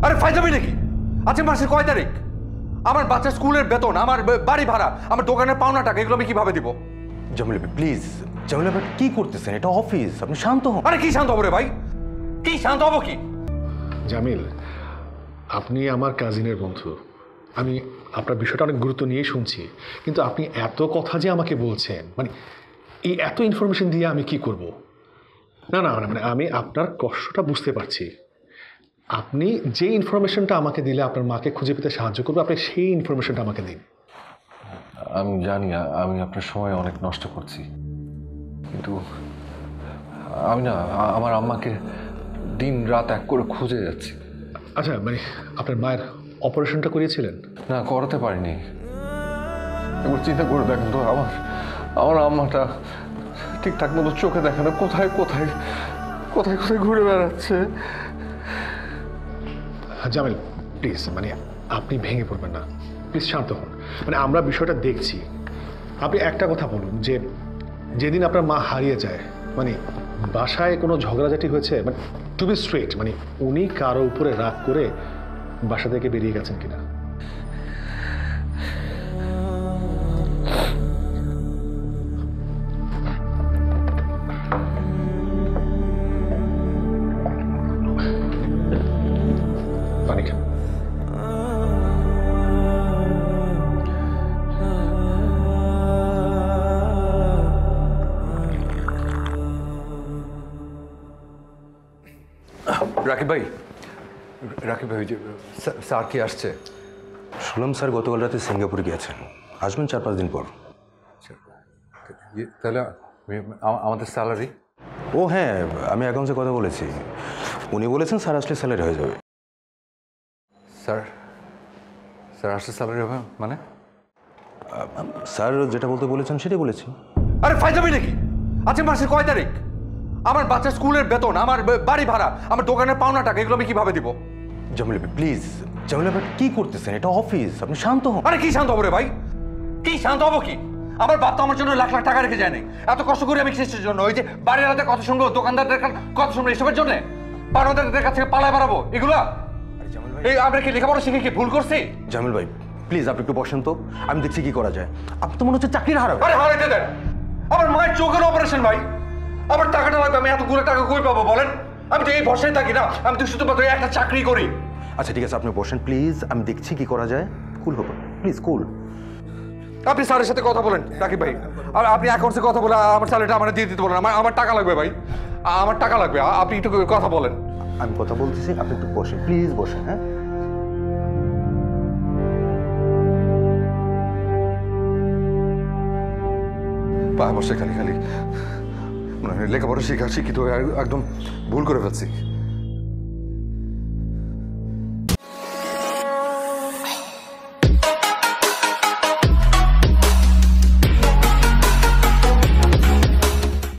আরে ফাইজামি নাকি? আজকে মাসের কয় তারিখ? আমার বাচ্চার স্কুলের বেতন, আমার বাড়ি ভাড়া, আমার দোকানের পাওনা টাকা, এগুলো আমি কিভাবে দিব? জামিল ভাই প্লিজ, জামিল ভাই কি করতেছেন? এটা অফিস, আপনি শান্ত হন। আরে কি শান্ত হবো রে ভাই? কি শান্ত হবো কি? জামিল, আপনি আমার কাজিনের বন্ধু। আমি আপনার বিষয়টা অনেক গুরুত্ব নিয়ে শুনছি, কিন্তু আপনি এত কথা যে আমাকে বলছেন, মানে এই এত ইনফরমেশন দিয়ে আমি কি করব? না না, মানে আমি আপনার কষ্টটা বুঝতে পারছি। আপনি যে ইনফরমেশনটা আমাকে দিলে আপনার মাকে খুঁজে পেতে সাহায্য করবে, আপনি সেই ইনফরমেশনটা আমাকে দিন। আমি জানি আমি আপনার সময় অনেক নষ্ট করছি, কিন্তু আমি না আমার আম্মাকে দিন রাত এক করে খুঁজে যাচ্ছি। আচ্ছা, মানে আপনার মায়ের অপারেশনটা করিয়েছিলেন? না, করাতে পারিনি। একবার চিন্তা করে দেখেন তো, আমার আমার আম্মাটা ঠিকঠাক মতো চোখে দেখে না, কোথায় কোথায় কোথায় কোথায় ঘুরে বেড়াচ্ছে। জামিল প্লিজ, মানে আপনি ভেঙে পড়বেন না, প্লিজ শান্ত হন। মানে আমরা বিষয়টা দেখছি। আপনি একটা কথা বলুন যে যেদিন আপনার মা হারিয়ে যায়, মানে বাসায় কোনো ঝগড়াঝাটি হয়েছে? মানে টু বি স্ট্রেট, মানে উনি কারো উপরে রাগ করে বাসা থেকে বেরিয়ে গেছেন কিনা? পানি খান। রাকিব ভাই, রাকিব ভাই, ওই যে স্যার কি আসছে? শুনলাম স্যার গতকাল রাতে সিঙ্গাপুর গিয়েছেন, আসবেন 4-5 দিন পর। তাহলে আমাদের স্যালারি? ও হ্যাঁ, আমি অ্যাকাউন্টসে কথা বলেছি, উনি বলেছেন স্যার আসলে স্যালারি হয়ে যাবে। স্যার স্যার আসলে স্যালারি হবে মানে? স্যার যেটা বলতে বলেছেন সেটাই বলেছি। আরে ফাইজামি নাকি? আজকে মাসের কয় তারিখ? আমার বাচ্চার স্কুলের বেতন, আমার বাড়ি ভাড়া, আমার দোকানের পাওনা টাকা, এগুলো আমি কিভাবে দিব? জামিল ভাই প্লিজ, জামিল ভাই কি করতেছেন? এটা অফিস, আপনি শান্ত হন। আরে কি শান্ত হবো রে ভাই? কি শান্ত হবো কি? আমার বাপ তো আমার জন্য লাখ লাখ টাকা রেখে যায়নি। এত কষ্ট করি আমি কিসের জন্য? ওই যে বাড়ির হাতে কথা শুনবো, দোকানদারদের কথা শুনবো, এসবের জন্য? পাওনাদারদের কাছ থেকে পালায় বাড়াবো এগুলা? এই আমরা কি লেখাপড়া শিখে কি ভুল করছি? জামিল ভাই প্লিজ আপনি একটু বসেন তো, আমি দেখছি কি করা যায়। আপনি তো মনে হচ্ছে চাকরির হারাবে। আরে হারাইতে দেন, আমার মায়ের চোখের অপারেশন ভাই, আমার টাকাটা লাগবে, আমি এতগুলো টাকা কই পাবো বলেন? আমি তো এই ভরসায় থাকি না, আমি তো শুধুমাত্র একটা চাকরি করি। আচ্ছা ঠিক আছে, আপনি বসেন প্লিজ, আমি দেখছি কি করা যায়। কুল হবে প্লিজ, কুল। আপনি স্যারের সাথে কথা বলেন রাকিব ভাই, আর আপনি অ্যাকাউন্টসে কথা বলে আমার স্যালারিটা আমার দিয়ে দিতে বলেন। আমার টাকা লাগবে ভাই, আমার টাকা লাগবে, আপনি একটু কথা বলেন। আমি কথা বলতেছি, আপনি একটু বসেন প্লিজ, বসেন। হ্যাঁ পায়ে বসে খালি খালি মানে লেখাপড়া শিখা শিক্ষিত হয়ে একদম ভুল করে ফেলছি।